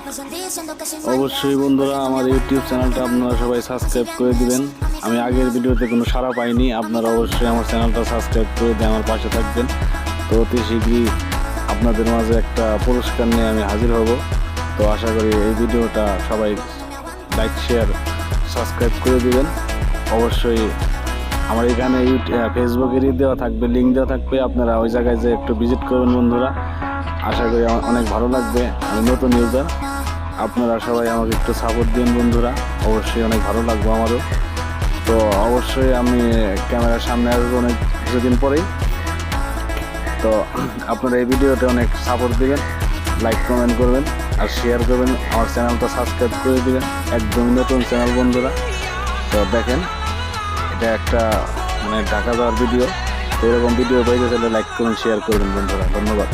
অবশ্যই বন্ধুরা আমার ইউটিউব চ্যানেলটা আপনারা সবাই সাবস্ক্রাইব করে দিবেন। আমি আগের ভিডিওতে কোনো সাড়া পাইনি, আপনারা অবশ্যই আমার চ্যানেলটা সাবস্ক্রাইব করে দিয়ে আমার পাশে থাকবেন। তো অতি শীঘ্রই আপনাদের মাঝে একটা পুরস্কার নিয়ে আমি হাজির হব। তো আশা করি এই ভিডিওটা সবাই লাইক শেয়ার সাবস্ক্রাইব করে দিবেন। অবশ্যই আমার এখানে ফেসবুকেরই দেওয়া থাকবে, লিঙ্ক দেওয়া থাকবে, আপনারা ওই জায়গায় যে একটু ভিজিট করবেন বন্ধুরা। আশা করি আমার অনেক ভালো লাগবে। আমি নতুন ইউজার, আপনারা সবাই আমাকে একটু সাপোর্ট দিন বন্ধুরা, অবশ্যই অনেক ভালো লাগবে আমারও। তো অবশ্যই আমি ক্যামেরার সামনে আসবো অনেক কিছুদিন পরেই। তো আপনারা এই ভিডিওতে অনেক সাপোর্ট দিবেন, লাইক কমেন্ট করবেন আর শেয়ার করবেন, আমার চ্যানেলটা সাবস্ক্রাইব করে দিবেন। একদমই নতুন চ্যানেল বন্ধুরা। তো দেখেন, এটা একটা ঢাকা যাওয়ার ভিডিও। তো এরকম ভিডিও পাইতে চাইলে লাইক কমেন্ট শেয়ার করবেন বন্ধুরা। ধন্যবাদ।